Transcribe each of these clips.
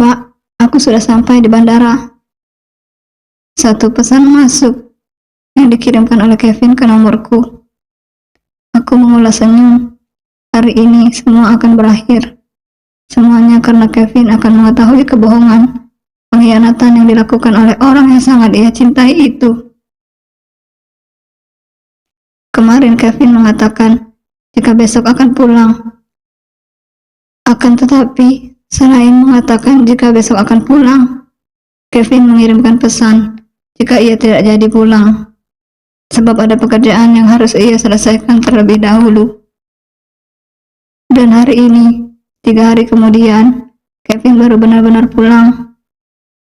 Mbak, aku sudah sampai di bandara. Satu pesan masuk yang dikirimkan oleh Kevin ke nomorku. Aku mengulas senyum. Hari ini semua akan berakhir. Semuanya karena Kevin akan mengetahui kebohongan, pengkhianatan yang dilakukan oleh orang yang sangat ia cintai itu. Kemarin Kevin mengatakan jika besok akan pulang. Akan tetapi, selain mengatakan jika besok akan pulang, Kevin mengirimkan pesan jika ia tidak jadi pulang, sebab ada pekerjaan yang harus ia selesaikan terlebih dahulu. Dan hari ini, 3 hari kemudian, Kevin baru benar-benar pulang.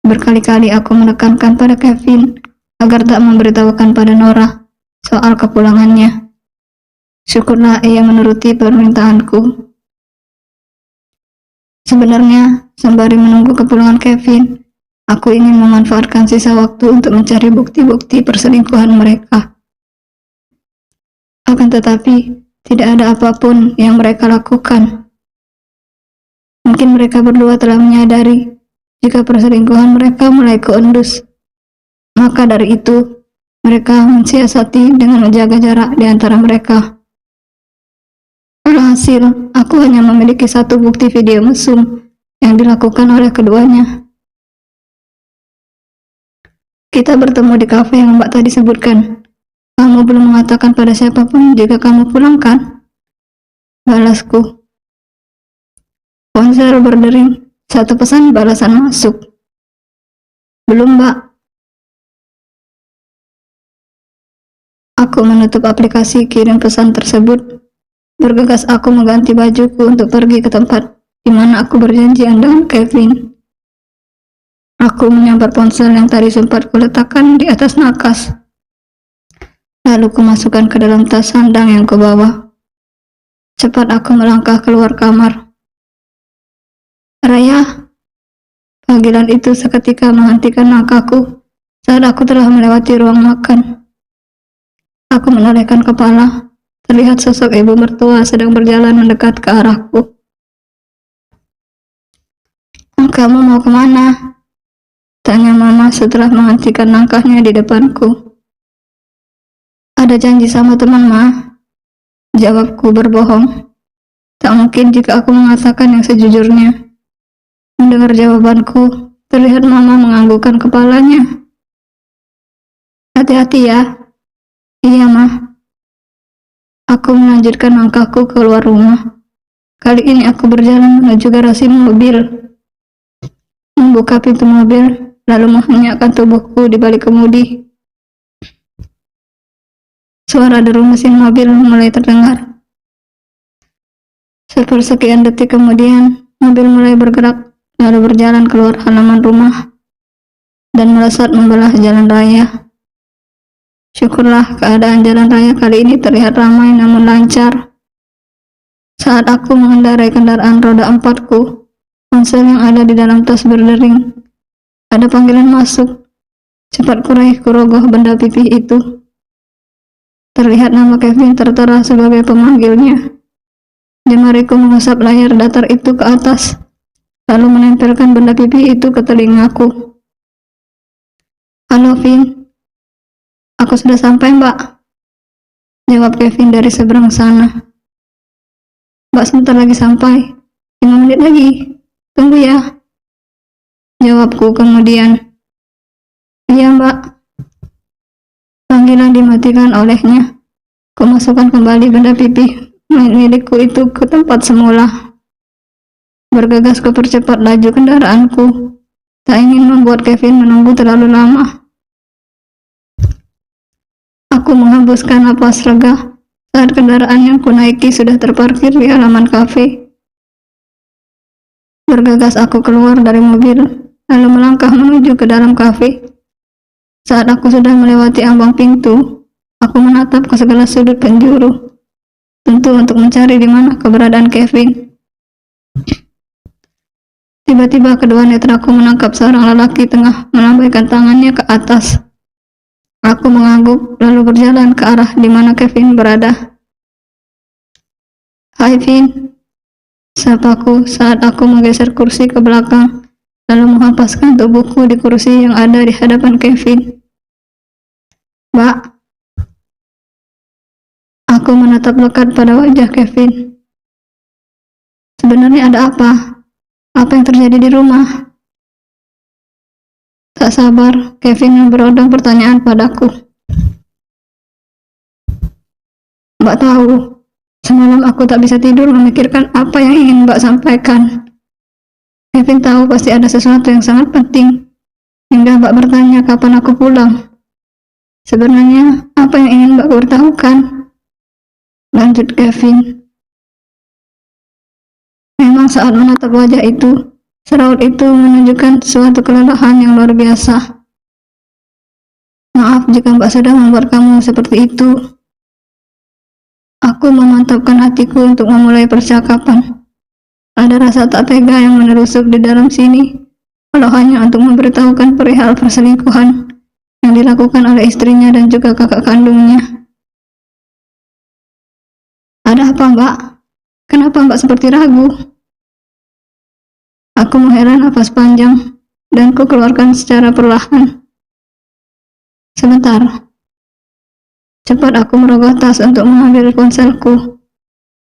Berkali-kali aku menekankan pada Kevin agar tak memberitahukan pada Nora soal kepulangannya. Syukurlah ia menuruti permintaanku. Sebenarnya, sembari menunggu kepulangan Kevin, aku ingin memanfaatkan sisa waktu untuk mencari bukti-bukti perselingkuhan mereka. Akan tetapi, tidak ada apapun yang mereka lakukan. Mungkin mereka berdua telah menyadari jika perselingkuhan mereka mulai keendus. Maka dari itu, mereka mensiasati dengan menjaga jarak di antara mereka. Alhasil, aku hanya memiliki satu bukti video mesum yang dilakukan oleh keduanya. Kita bertemu di kafe yang Mbak tadi sebutkan. Kamu belum mengatakan pada siapapun jika kamu pulang, kan? Balasku. Ponsel berdering. Satu pesan balasan masuk. Belum, Mbak. Aku menutup aplikasi kirim pesan tersebut. Bergegas aku mengganti bajuku untuk pergi ke tempat di mana aku berjanjian dengan Kevin. Aku menyambar ponsel yang tadi sempat kuletakkan di atas nakas. Lalu kumasukkan ke dalam tas sandang yang kubawa. Cepat aku melangkah keluar kamar. Raya. Panggilan itu seketika menghentikan langkahku saat aku telah melewati ruang makan. Aku menolehkan kepala. Terlihat sosok ibu mertua sedang berjalan mendekat ke arahku. Kamu mau kemana? Tanya mama setelah menghentikan langkahnya di depanku. Ada janji sama teman, Ma. Jawabku berbohong. Tak mungkin jika aku mengatakan yang sejujurnya. Mendengar jawabanku, terlihat mama menganggukkan kepalanya. Hati-hati ya. Iya, Ma. Aku melanjutkan langkahku keluar rumah. Kali ini aku berjalan menuju garasi mobil. Membuka pintu mobil, lalu menghanyutkan tubuhku di balik kemudi. Suara deru mesin mobil mulai terdengar. Sepersekian detik kemudian, mobil mulai bergerak, lalu berjalan keluar halaman rumah dan melesat membelah jalan raya. Syukurlah keadaan jalan raya kali ini terlihat ramai namun lancar. Saat aku mengendarai kendaraan roda 4-ku, ponsel yang ada di dalam tas berdering. Ada panggilan masuk. Cepat kuraih kurogoh benda pipih itu. Terlihat nama Kevin tertera sebagai pemanggilnya. Jemariku mengusap layar datar itu ke atas, lalu menempelkan benda pipih itu ke telingaku. Halo, Vin. Aku sudah sampai, Mbak. Jawab Kevin dari seberang sana. Mbak sebentar lagi sampai. 5 menit lagi. Tunggu ya. Jawabku kemudian. Iya, Mbak. Panggilan dimatikan olehnya. Kumasukkan kembali benda pipih milikku itu ke tempat semula. Bergegas kupercepat laju kendaraanku. Tak ingin membuat Kevin menunggu terlalu lama. Aku menghembuskan napas lega saat kendaraan yang kunaiki sudah terparkir di halaman kafe. Bergegas aku keluar dari mobil, lalu melangkah menuju ke dalam kafe. Saat aku sudah melewati ambang pintu, aku menatap ke segala sudut penjuru, tentu untuk mencari di mana keberadaan Kevin. Tiba-tiba kedua netraku menangkap seorang lelaki tengah melambaikan tangannya ke atas. Aku mengangguk lalu berjalan ke arah di mana Kevin berada. Hai, Vin. Sapaku saat aku menggeser kursi ke belakang lalu menghempaskan tubuhku di kursi yang ada di hadapan Kevin. Mbak, aku menatap lekat pada wajah Kevin. Sebenarnya ada apa? Apa yang terjadi di rumah? Tak sabar, Kevin berodong pertanyaan padaku. Mbak tahu, semalam aku tak bisa tidur memikirkan apa yang ingin Mbak sampaikan. Kevin tahu pasti ada sesuatu yang sangat penting, hingga Mbak bertanya kapan aku pulang. Sebenarnya, apa yang ingin Mbak beritahukan? Lanjut Kevin. Memang saat menatap wajah itu, seraut itu menunjukkan suatu kelelahan yang luar biasa. Maaf jika Mbak sudah membuat kamu seperti itu. Aku memantapkan hatiku untuk memulai percakapan. Ada rasa tak tega yang menerusup di dalam sini, kalau hanya untuk memberitahukan perihal perselingkuhan yang dilakukan oleh istrinya dan juga kakak kandungnya. Ada apa, Mbak? Kenapa Mbak seperti ragu? Aku menghela nafas panjang dan ku keluarkan secara perlahan. Sebentar. Cepat aku merogoh tas untuk mengambil ponselku.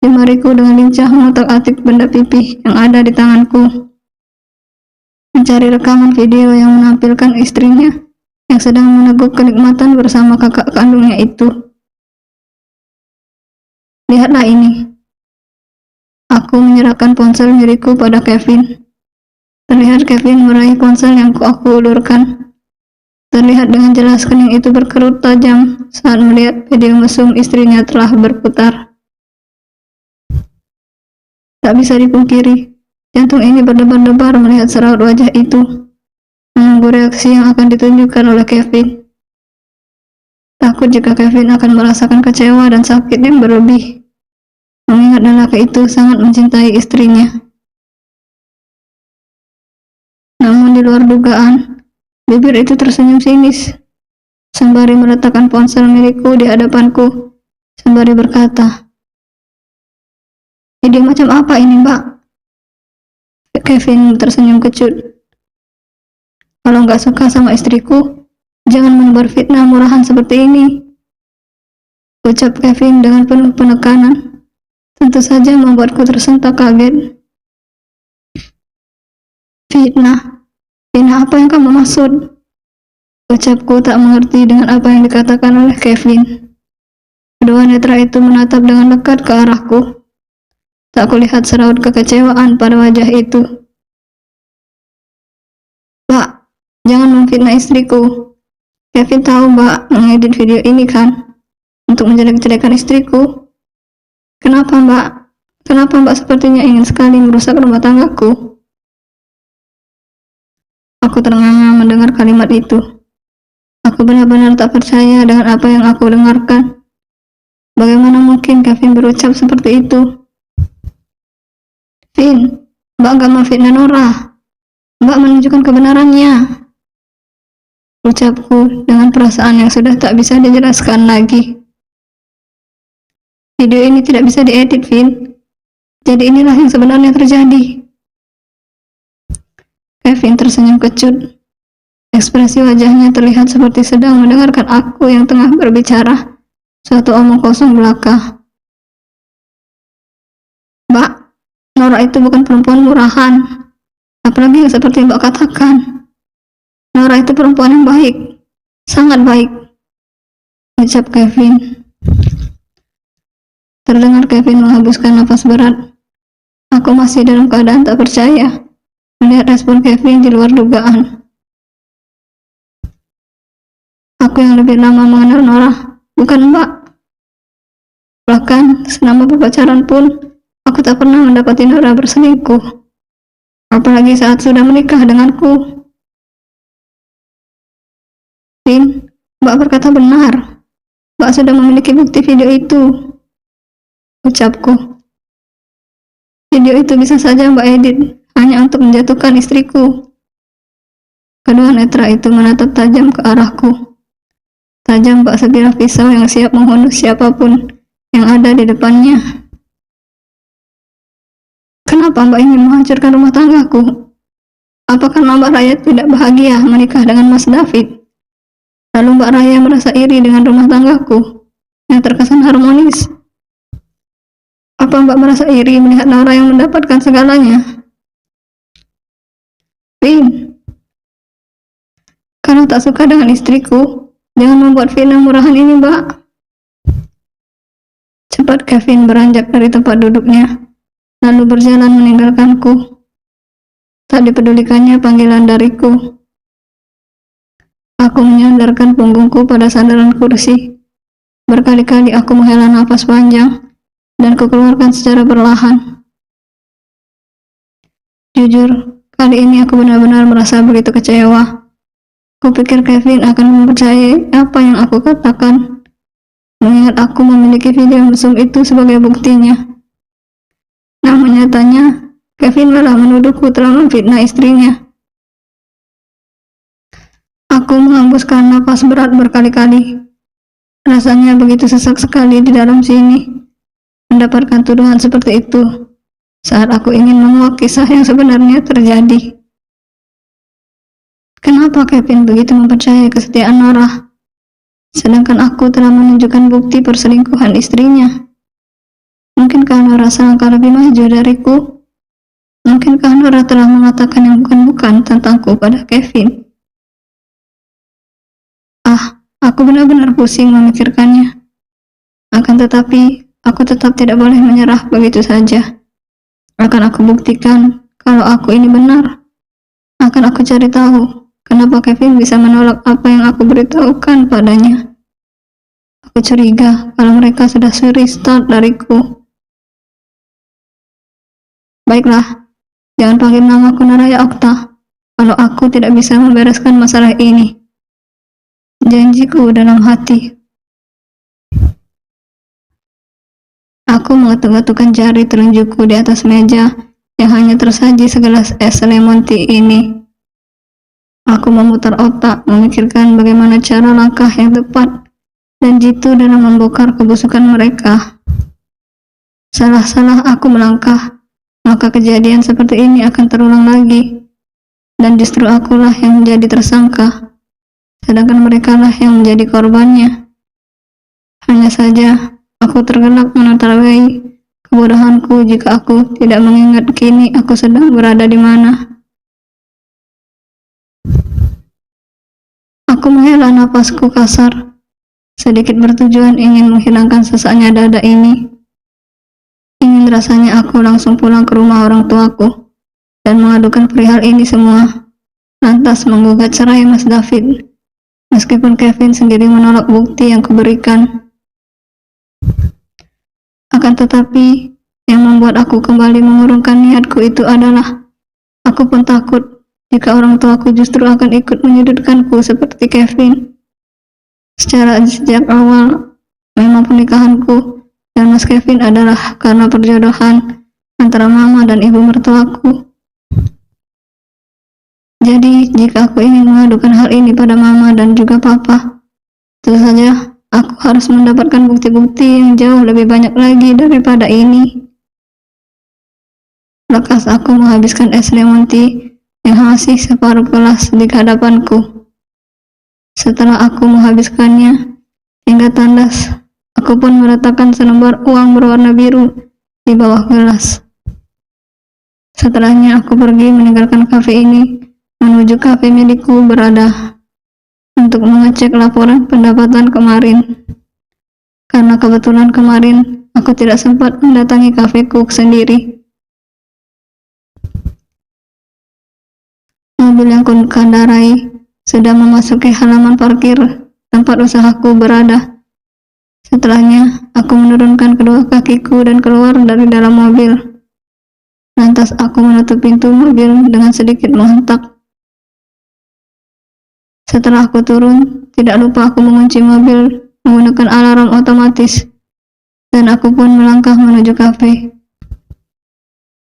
Jemariku dengan lincah mengotak-atik benda pipih yang ada di tanganku. Mencari rekaman video yang menampilkan istrinya yang sedang meneguk kenikmatan bersama kakak kandungnya itu. Lihatlah ini. Aku menyerahkan ponsel milikku pada Kevin. Terlihat Kevin meraih ponsel yang aku ulurkan. Terlihat dengan jelas kening itu berkerut tajam saat melihat video mesum istrinya telah berputar. Tak bisa dipungkiri, jantung ini berdebar-debar melihat seraut wajah itu, menunggu reaksi yang akan ditunjukkan oleh Kevin. Takut jika Kevin akan merasakan kecewa dan sakit yang berlebih, mengingat lelaki itu sangat mencintai istrinya. Namun di luar dugaan, bibir itu tersenyum sinis, sembari meletakkan ponsel milikku di hadapanku, sembari berkata, "Ide macam apa ini, Mbak?" Kevin tersenyum kecut. "Kalau nggak suka sama istriku, jangan menebar fitnah murahan seperti ini," ucap Kevin dengan penuh penekanan. Tentu saja membuatku tersentak kaget. Fitnah? Fitnah apa yang kamu maksud? Ucapku tak mengerti dengan apa yang dikatakan oleh Kevin. Kedua netra itu menatap dengan dekat ke arahku. Tak kulihat seraut kekecewaan pada wajah itu. "Mbak, jangan memfitnah istriku. Kevin tahu Mbak mengedit video ini kan, untuk menjelek-jelekan istriku. Kenapa Mbak? Kenapa Mbak sepertinya ingin sekali merusak rumah tanggaku?" Aku ternganga mendengar kalimat itu. Aku benar-benar tak percaya dengan apa yang aku dengarkan. Bagaimana mungkin Kevin berucap seperti itu? "Vin, Mbak gak memfitnah Nora. Mbak menunjukkan kebenarannya," ucapku dengan perasaan yang sudah tak bisa dijelaskan lagi. "Video ini tidak bisa diedit, Vin. Jadi inilah yang sebenarnya terjadi." Kevin tersenyum kecut. Ekspresi wajahnya terlihat seperti sedang mendengarkan aku yang tengah berbicara suatu omong kosong belaka. "Mbak, Nora itu bukan perempuan murahan. Apalagi yang seperti Mbak katakan. Nora itu perempuan yang baik, sangat baik," ucap Kevin. Terdengar Kevin menghembuskan nafas berat. Aku masih dalam keadaan tak percaya melihat respon Kevin di luar dugaan. Aku yang lebih lama mengenal Nora, bukan Mbak. Bahkan selama berpacaran pun, aku tak pernah mendapati Nora berselingkuh. Apalagi saat sudah menikah denganku. Vin, Mbak berkata benar. Mbak sudah memiliki bukti video itu, ucapku. Video itu bisa saja Mbak edit hanya untuk menjatuhkan istriku. Kedua netra itu menatap tajam ke arahku. Tajam bak sebilah pisau yang siap menghunus siapapun yang ada di depannya. "Kenapa Mbak ingin menghancurkan rumah tanggaku?" Apa karena Mbak Raya tidak bahagia menikah dengan Mas David? Lalu Mbak Raya merasa iri dengan rumah tanggaku yang terkesan harmonis. Apa Mbak merasa iri melihat Nora yang mendapatkan segalanya? Vin, kalau tak suka dengan istriku, jangan membuat film murahan ini, Mbak. Cepat Kevin beranjak dari tempat duduknya, lalu berjalan meninggalkanku. Tak dipedulikannya panggilan dariku. Aku menyandarkan punggungku pada sandaran kursi. Berkali-kali aku menghela nafas panjang dan kukeluarkan secara perlahan. Jujur, kali ini aku benar-benar merasa begitu kecewa. Kupikir Kevin akan mempercayai apa yang aku katakan, mengingat aku memiliki video mesum itu sebagai buktinya. Namun nyatanya, Kevin malah menuduhku telah memfitnah istrinya. Aku menghembuskan napas berat berkali-kali. Rasanya begitu sesak sekali di dalam sini, mendapatkan tuduhan seperti itu, saat aku ingin menguak kisah yang sebenarnya terjadi. Kenapa Kevin begitu mempercayai kesetiaan Nora, sedangkan aku telah menunjukkan bukti perselingkuhan istrinya? Mungkinkah Nora selangkah lebih maju dariku? Mungkinkah Nora telah mengatakan yang bukan-bukan tentangku pada Kevin? Aku benar-benar pusing memikirkannya. Akan tetapi, aku tetap tidak boleh menyerah begitu saja. Akan aku buktikan kalau aku ini benar. Akan aku cari tahu kenapa Kevin bisa menolak apa yang aku beritahukan padanya. Aku curiga kalau mereka sudah suri start dariku. Baiklah, jangan panggil namaku Naraya Okta kalau aku tidak bisa membereskan masalah ini. Janjiku dalam hati. Aku mengetuk-getukkan jari telunjukku di atas meja yang hanya tersaji segelas es lemon tea ini. Aku memutar otak memikirkan bagaimana cara langkah yang tepat dan jitu dalam membongkar kebusukan mereka. Salah-salah aku melangkah, maka kejadian seperti ini akan terulang lagi, dan justru akulah yang menjadi tersangka, sedangkan merekalah yang menjadi korbannya. Hanya saja, aku tergelak menerawai kebodohanku jika aku tidak mengingat kini aku sedang berada di mana. Aku menghela napasku kasar, sedikit bertujuan ingin menghilangkan sesaknya dada ini. Ingin rasanya aku langsung pulang ke rumah orang tuaku dan mengadukan perihal ini semua, lantas menggugat cerai Mas David. Meskipun Kevin sendiri menolak bukti yang kuberikan. Akan tetapi, yang membuat aku kembali mengurungkan niatku itu adalah, aku pun takut jika orang tuaku justru akan ikut menyudutkanku seperti Kevin. Sejak awal, memang pernikahanku dan Mas Kevin adalah karena perjodohan antara mama dan ibu mertuaku. Jadi, jika aku ingin mengadukan hal ini pada mama dan juga papa, tentu saja aku harus mendapatkan bukti-bukti yang jauh lebih banyak lagi daripada ini. Lekas aku menghabiskan es lemon tea yang masih separuh gelas di hadapanku. Setelah aku menghabiskannya hingga tandas, aku pun meletakkan selembar uang berwarna biru di bawah gelas. Setelahnya aku pergi meninggalkan kafe ini, menuju kafe milikku berada untuk mengecek laporan pendapatan kemarin. Karena kebetulan kemarin aku tidak sempat mendatangi kafeku sendiri. Mobil yang kukendarai sudah memasuki halaman parkir tempat usahaku berada. Setelahnya, aku menurunkan kedua kakiku dan keluar dari dalam mobil. Lantas aku menutup pintu mobil dengan sedikit menghentak. Setelah aku turun, tidak lupa aku mengunci mobil menggunakan alarm otomatis, dan aku pun melangkah menuju kafe.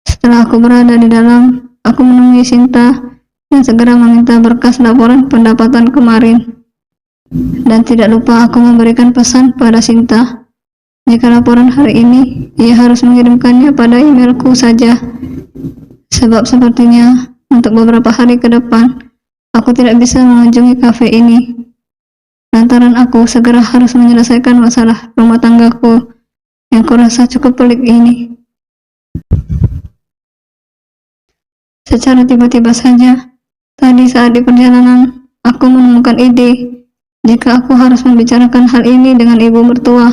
Setelah aku berada di dalam, aku menemui Sinta dan segera meminta berkas laporan pendapatan kemarin. Dan tidak lupa aku memberikan pesan pada Sinta, jika laporan hari ini, ia harus mengirimkannya pada emailku saja, sebab sepertinya untuk beberapa hari ke depan. Aku tidak bisa mengunjungi kafe ini, lantaran aku segera harus menyelesaikan masalah rumah tanggaku yang kurasa cukup pelik ini. Secara tiba-tiba saja, tadi saat di perjalanan, aku menemukan ide jika aku harus membicarakan hal ini dengan ibu mertua.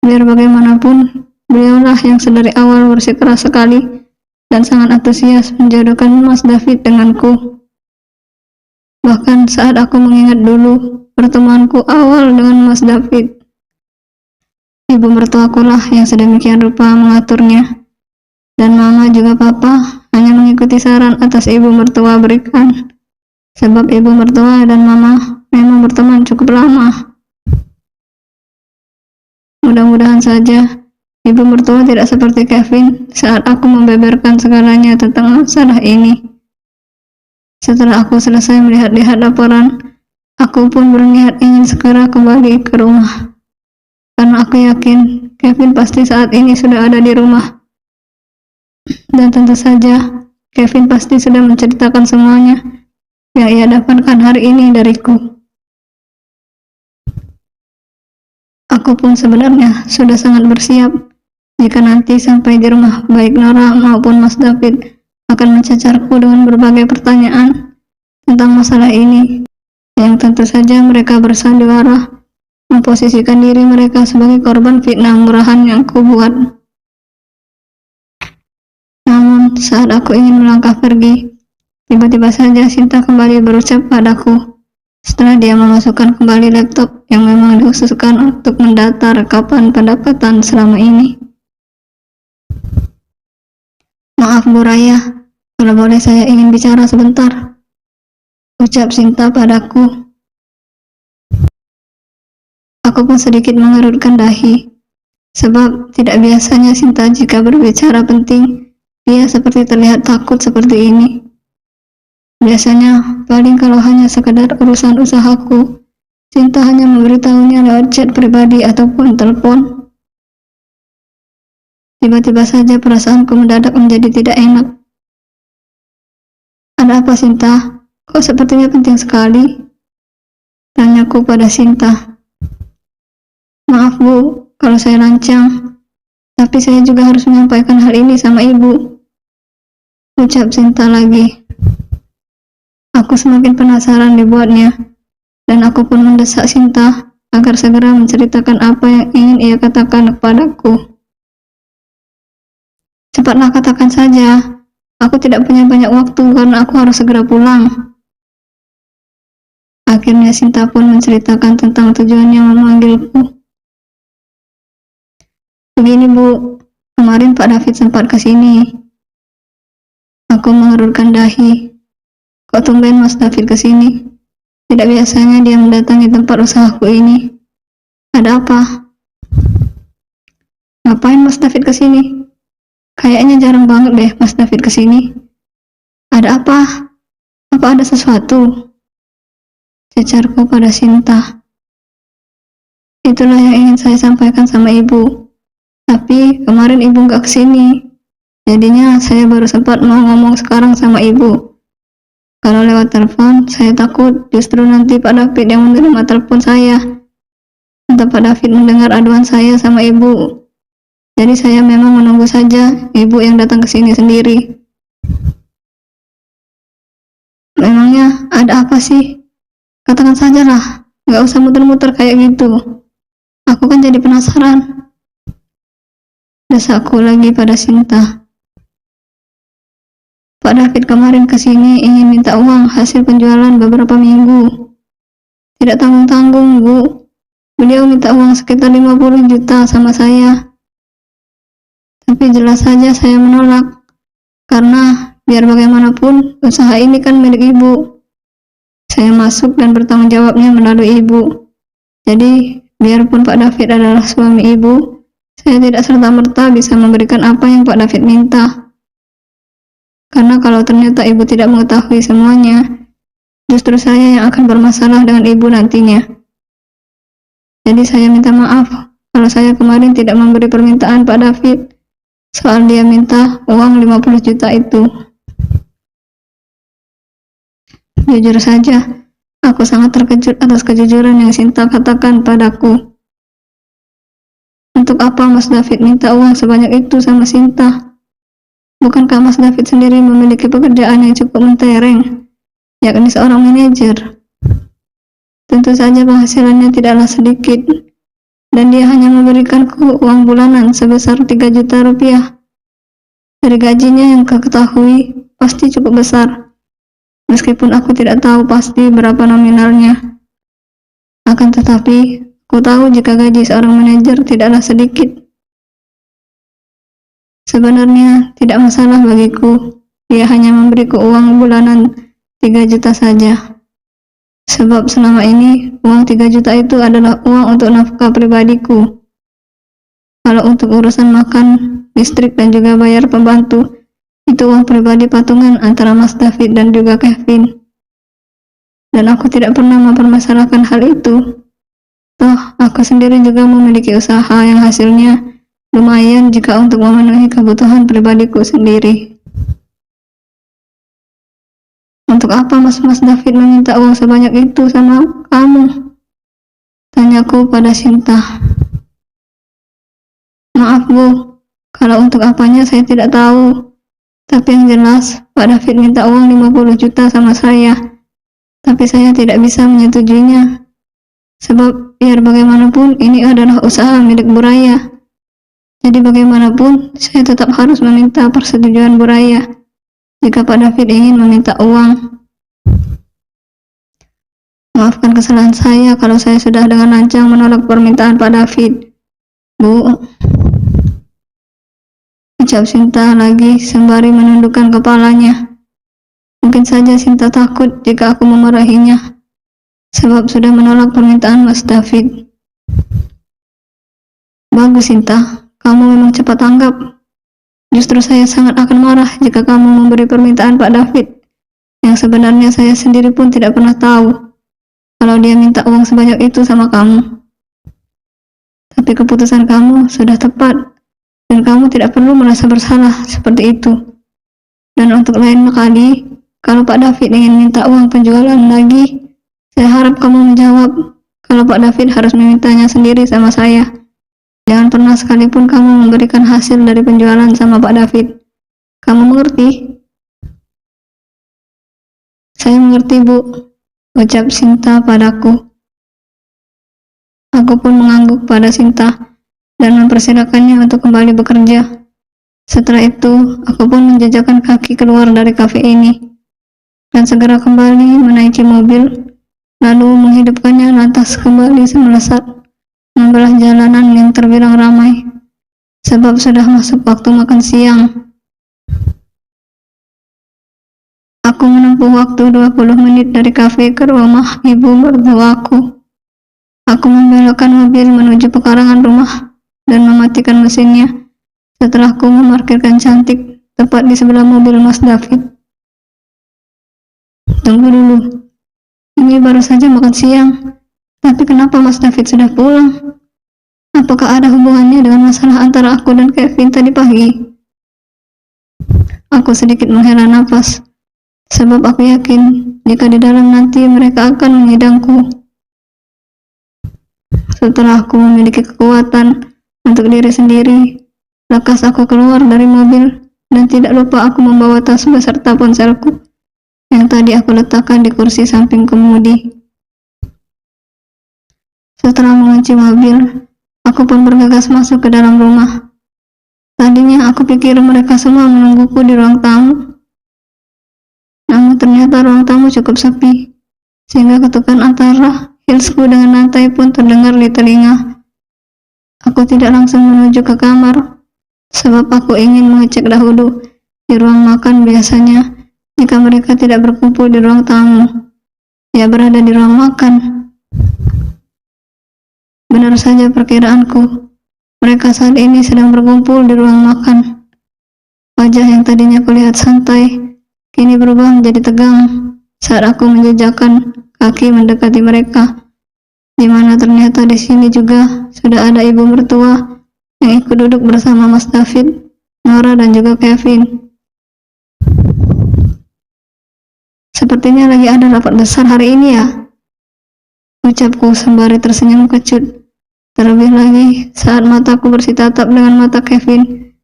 Biar bagaimanapun, beliaulah yang sedari awal bersikeras sekali dan sangat antusias menjodohkan Mas David denganku. Bahkan saat aku mengingat dulu pertemuanku awal dengan Mas David, ibu mertuaku lah yang sedemikian rupa mengaturnya, dan mama juga papa hanya mengikuti saran atas ibu mertua berikan, sebab ibu mertua dan mama memang berteman cukup lama. Mudah-mudahan saja ibu mertua tidak seperti Kevin saat aku membeberkan segalanya tentang masalah ini. Setelah aku selesai melihat-lihat laporan, aku pun berniat ingin segera kembali ke rumah. Karena aku yakin Kevin pasti saat ini sudah ada di rumah. Dan tentu saja, Kevin pasti sudah menceritakan semuanya yang ia dapatkan hari ini dariku. Aku pun sebenarnya sudah sangat bersiap jika nanti sampai di rumah baik Nora maupun Mas David akan mencacarku dengan berbagai pertanyaan tentang masalah ini, yang tentu saja mereka bersandiwara memposisikan diri mereka sebagai korban fitnah murahan yang kubuat. Namun saat aku ingin melangkah pergi, tiba-tiba saja Sinta kembali berucap padaku setelah dia memasukkan kembali laptop yang memang dikhususkan untuk mendata rekapan pendapatan selama ini. "Maaf Bu Raya, kalau boleh saya ingin bicara sebentar," ucap Sinta padaku. Aku pun sedikit mengerutkan dahi, sebab tidak biasanya Sinta jika berbicara penting, dia seperti terlihat takut seperti ini. Biasanya, paling kalau hanya sekedar urusan usahaku, Sinta hanya memberitahunya lewat chat pribadi ataupun telepon. Tiba-tiba saja perasaanku mendadak menjadi tidak enak. "Ada apa Sinta? Kok sepertinya penting sekali?" tanyaku pada Sinta. "Maaf Bu, kalau saya lancang, tapi saya juga harus menyampaikan hal ini sama Ibu," ucap Sinta lagi. Aku semakin penasaran dibuatnya, dan aku pun mendesak Sinta agar segera menceritakan apa yang ingin ia katakan kepadaku. "Cepatlah katakan saja, aku tidak punya banyak waktu karena aku harus segera pulang." Akhirnya Sinta pun menceritakan tentang tujuannya memanggilku. "Begini Bu, kemarin Pak David sempat ke sini." Aku mengerutkan dahi. "Kok tumben Mas David ke sini? Tidak biasanya dia mendatangi tempat usahaku ini. Ada apa?" "Ngapain Mas David ke sini? Kayaknya jarang banget deh Mas David ke sini. Ada apa? Apa ada sesuatu?" cecarku pada Sinta. "Itulah yang ingin saya sampaikan sama Ibu. Tapi kemarin Ibu nggak kesini. Jadinya saya baru sempat mau ngomong sekarang sama Ibu. Kalau lewat telepon, saya takut justru nanti Pak David yang menerima telepon saya. Entah Pak David mendengar aduan saya sama Ibu. Jadi saya memang menunggu saja Ibu yang datang ke sini sendiri." "Memangnya ada apa sih? Katakan sajalah, nggak usah muter-muter kayak gitu. Aku kan jadi penasaran," desakku lagi pada Sinta. "Pak David kemarin kesini ingin minta uang hasil penjualan beberapa minggu. Tidak tanggung-tanggung Bu. Beliau minta uang sekitar 50 juta sama saya. Tapi jelas saja saya menolak. Karena biar bagaimanapun usaha ini kan milik Ibu. Saya masuk dan bertanggung jawabnya melalui Ibu. Jadi biarpun Pak David adalah suami Ibu, saya tidak serta-merta bisa memberikan apa yang Pak David minta. Karena kalau ternyata Ibu tidak mengetahui semuanya, justru saya yang akan bermasalah dengan Ibu nantinya. Jadi saya minta maaf kalau saya kemarin tidak memberi permintaan Pak David soal dia minta uang 50 juta itu." Jujur saja, aku sangat terkejut atas kejujuran yang Sinta katakan padaku. Untuk apa Mas David minta uang sebanyak itu sama Sinta? Bukankah Mas David sendiri memiliki pekerjaan yang cukup mentereng, yakni seorang manajer? Tentu saja penghasilannya tidaklah sedikit, dan dia hanya memberikanku uang bulanan sebesar 3 juta rupiah. Dari gajinya yang kau ketahui pasti cukup besar, meskipun aku tidak tahu pasti berapa nominalnya. Akan tetapi, aku tahu jika gaji seorang manajer tidaklah sedikit. Sebenarnya tidak masalah bagiku, dia hanya memberiku uang bulanan 3 juta saja. Sebab selama ini, uang 3 juta itu adalah uang untuk nafkah pribadiku. Kalau untuk urusan makan, listrik dan juga bayar pembantu, itu uang pribadi patungan antara Mas David dan juga Kevin. Dan aku tidak pernah mempermasalahkan hal itu. Toh, aku sendiri juga memiliki usaha yang hasilnya lumayan jika untuk memenuhi kebutuhan pribadiku sendiri. Untuk apa Mas David meminta uang sebanyak itu sama kamu? Tanyaku pada Sinta. Maaf Bu, kalau untuk apanya saya tidak tahu. Tapi yang jelas, Pak David minta uang 50 juta sama saya. Tapi saya tidak bisa menyetujuinya. Sebab biar bagaimanapun ini adalah usaha milik Bu Raya. Jadi bagaimanapun, saya tetap harus meminta persetujuan Bu Raya jika Pak David ingin meminta uang. Maafkan kesalahan saya kalau saya sudah dengan lancang menolak permintaan Pak David. Bu, ucap Sinta lagi sembari menundukkan kepalanya. Mungkin saja Sinta takut jika aku memarahinya, sebab sudah menolak permintaan Mas David. Bagus Sinta, kamu memang cepat tanggap. Justru saya sangat akan marah jika kamu memberi permintaan Pak David, yang sebenarnya saya sendiri pun tidak pernah tahu kalau dia minta uang sebanyak itu sama kamu. Tapi keputusan kamu sudah tepat, dan kamu tidak perlu merasa bersalah seperti itu. Dan untuk lain kali, kalau Pak David ingin minta uang penjualan lagi, saya harap kamu menjawab kalau Pak David harus memintanya sendiri sama saya. Jangan pernah sekalipun kamu memberikan hasil dari penjualan sama Pak David. Kamu mengerti? Saya mengerti Bu, ucap Sinta padaku. Aku pun mengangguk pada Sinta dan mempersilakannya untuk kembali bekerja. Setelah itu, aku pun menjejakkan kaki keluar dari kafe ini dan segera kembali menaiki mobil, lalu menghidupkannya lantas kembali melesat membelah jalanan yang terbilang ramai, sebab sudah masuk waktu makan siang. Aku menempuh waktu 20 menit dari kafe ke rumah ibu mertuaku. Aku membelokkan mobil menuju pekarangan rumah dan mematikan mesinnya setelah aku memarkirkan cantik tepat di sebelah mobil Mas David. Tunggu dulu, ini baru saja makan siang. Tapi kenapa Mas David sudah pulang? Apakah ada hubungannya dengan masalah antara aku dan Kevin tadi pagi? Aku sedikit menghela nafas, sebab aku yakin jika di dalam nanti mereka akan menyidangku. Setelah aku memiliki kekuatan untuk diri sendiri, lekas aku keluar dari mobil dan tidak lupa aku membawa tas beserta ponselku yang tadi aku letakkan di kursi samping kemudi. Setelah mengunci mobil, aku pun bergegas masuk ke dalam rumah. Tadinya aku pikir mereka semua menungguku di ruang tamu. Namun ternyata ruang tamu cukup sepi, sehingga ketukan antara heelsku dengan lantai pun terdengar di telinga. Aku tidak langsung menuju ke kamar, sebab aku ingin mengecek dahulu di ruang makan. Biasanya, jika mereka tidak berkumpul di ruang tamu, ya berada di ruang makan. Benar saja perkiraanku, mereka saat ini sedang berkumpul di ruang makan. Wajah yang tadinya kulihat santai, kini berubah menjadi tegang saat aku menjejakkan kaki mendekati mereka, di mana ternyata di sini juga sudah ada ibu mertua yang ikut duduk bersama Mas David, Nora dan juga Kevin. Sepertinya lagi ada rapat besar hari ini ya, ucapku sembari tersenyum kecut. Terlebih lagi saat mataku bersitatap dengan mata Kevin,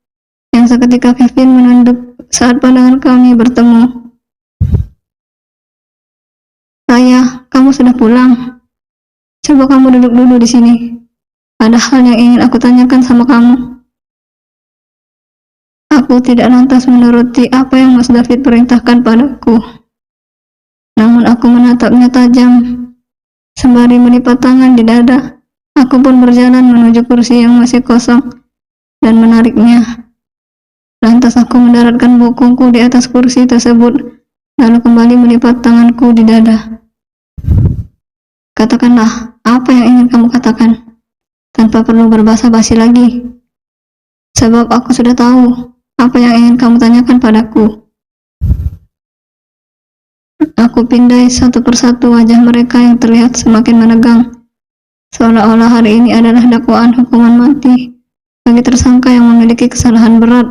yang seketika Kevin menunduk saat pandangan kami bertemu. Raya, kamu sudah pulang? Coba kamu duduk dulu di sini. Ada hal yang ingin aku tanyakan sama kamu. Aku tidak lantas menuruti apa yang Mas David perintahkan padaku. Namun aku menatapnya tajam, sembari melipat tangan di dada. Aku pun berjalan menuju kursi yang masih kosong dan menariknya. Lantas aku mendaratkan bokongku di atas kursi tersebut, lalu kembali melipat tanganku di dada. Katakanlah, apa yang ingin kamu katakan? Tanpa perlu berbahasa basi lagi. Sebab aku sudah tahu apa yang ingin kamu tanyakan padaku. Aku pindai satu persatu wajah mereka yang terlihat semakin menegang, seolah-olah hari ini adalah dakwaan hukuman mati bagi tersangka yang memiliki kesalahan berat.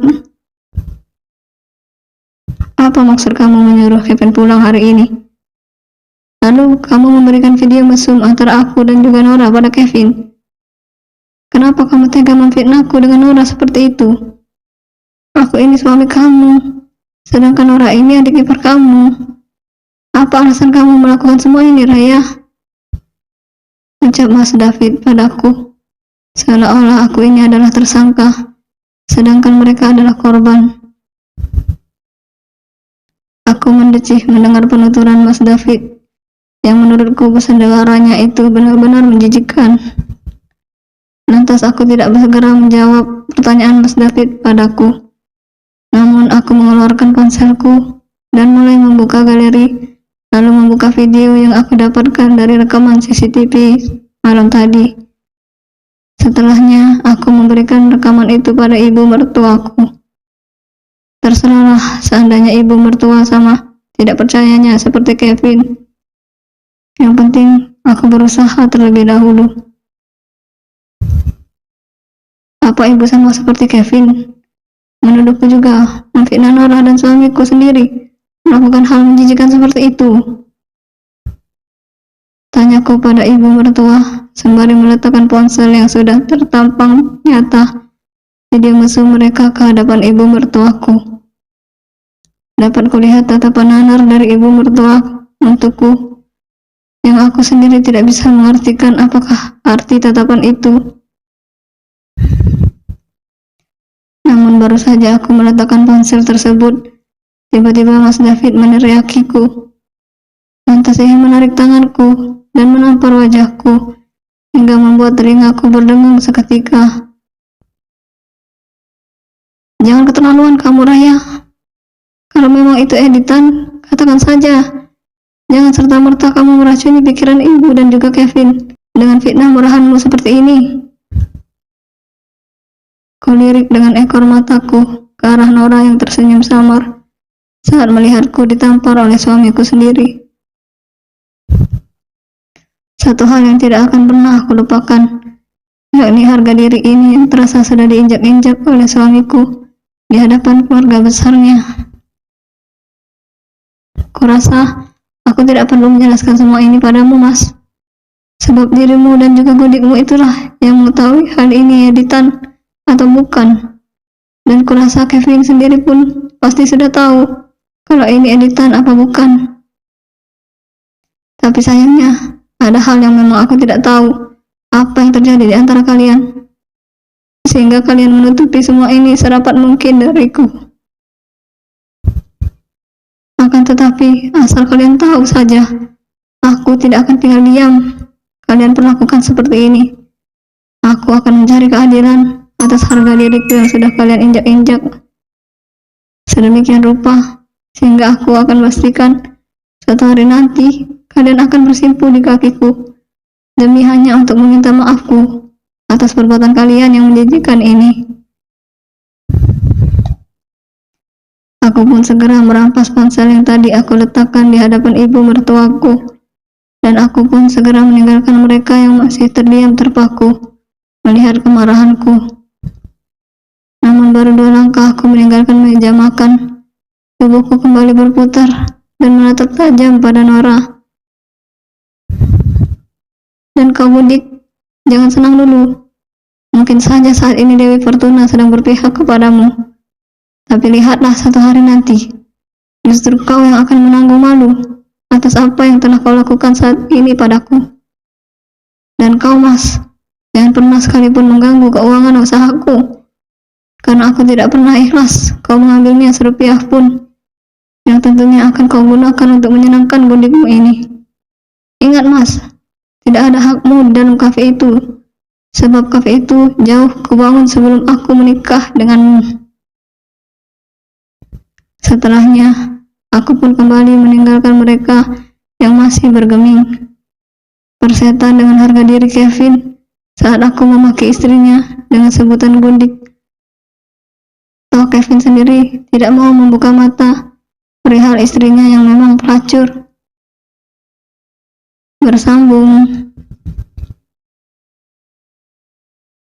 Apa maksud kamu menyuruh Kevin pulang hari ini? Lalu kamu memberikan video mesum antara aku dan juga Nora pada Kevin. Kenapa kamu tega memfitnahku dengan Nora seperti itu? Aku ini suami kamu, sedangkan Nora ini adik ipar kamu. Apa alasan kamu melakukan semua ini, Raya? Ucap Mas David padaku, seolah-olah aku ini adalah tersangka, sedangkan mereka adalah korban. Aku mendecih mendengar penuturan Mas David, yang menurutku bersendawaranya itu benar-benar menjijikkan. Lantas aku tidak segera menjawab pertanyaan Mas David padaku. Namun aku mengeluarkan ponselku dan mulai membuka galeri, lalu membuka video yang aku dapatkan dari rekaman CCTV malam tadi. Setelahnya aku memberikan rekaman itu pada ibu mertuaku. Terserahlah seandainya ibu mertua sama tidak percayanya seperti Kevin. Yang penting aku berusaha terlebih dahulu. Apa ibu sama seperti Kevin? Menuduhku juga memfitnah Nora dan suamiku sendiri melakukan hal menjijikan seperti itu. Tanyaku pada ibu mertua sembari meletakkan ponsel yang sudah tertampang nyata video mesum mereka ke hadapan ibu mertuaku. Dapat kulihat tatapan nanar dari ibu mertua untukku, yang aku sendiri tidak bisa mengartikan apakah arti tatapan itu. Namun baru saja aku meletakkan ponsel tersebut, tiba-tiba Mas David meneriakiku. Lantas ia menarik tanganku dan menampar wajahku hingga membuat telingaku berdengung seketika. Jangan keterlaluan kamu, Raya. Kalau memang itu editan, katakan saja. Jangan serta-merta kamu meracuni pikiran ibu dan juga Kevin dengan fitnah murahanmu seperti ini. Kulirik dengan ekor mataku ke arah Nora yang tersenyum samar saat melihatku ditampar oleh suamiku sendiri. Satu hal yang tidak akan pernah aku lupakan, yakni harga diri ini yang terasa sudah diinjak-injak oleh suamiku di hadapan keluarga besarnya. Kurasa aku tidak perlu menjelaskan semua ini padamu, Mas. Sebab dirimu dan juga godikmu itulah yang mengetahui hal ini editan atau bukan. Dan kurasa Kevin sendiri pun pasti sudah tahu kalau ini editan apa bukan. Tapi sayangnya, ada hal yang memang aku tidak tahu, apa yang terjadi di antara kalian, sehingga kalian menutupi semua ini serapat mungkin dariku. Akan tetapi, asal kalian tahu saja, aku tidak akan tinggal diam. Kalian perlakukan seperti ini. Aku akan mencari keadilan atas harga diriku yang sudah kalian injak-injak sedemikian rupa, sehingga aku akan pastikan suatu hari nanti kalian akan bersimpuh di kakiku demi hanya untuk meminta maafku atas perbuatan kalian yang menjijikkan ini. Aku pun segera merampas ponsel yang tadi aku letakkan di hadapan ibu mertuaku, dan aku pun segera meninggalkan mereka yang masih terdiam terpaku melihat kemarahanku. Namun baru 2 langkah aku meninggalkan meja makan, tubuhku kembali berputar dan menatap tajam pada Nora. Dan kau Budik, jangan senang dulu. Mungkin saja saat ini Dewi Fortuna sedang berpihak kepadamu. Tapi lihatlah satu hari nanti, justru kau yang akan menanggung malu atas apa yang telah kau lakukan saat ini padaku. Dan kau Mas, jangan pernah sekalipun mengganggu keuangan usahaku, karena aku tidak pernah ikhlas kau mengambilnya serupiah pun, yang tentunya akan kau gunakan untuk menyenangkan Bundikmu ini. Ingat Mas, tidak ada hakmu dalam kafe itu, sebab kafe itu jauh kubangun sebelum aku menikah denganmu. Setelahnya, aku pun kembali meninggalkan mereka yang masih bergeming, persetan dengan harga diri Kevin saat aku memaki istrinya dengan sebutan gundik. Toh Kevin sendiri tidak mau membuka mata perihal istrinya yang memang pelacur. Bersambung.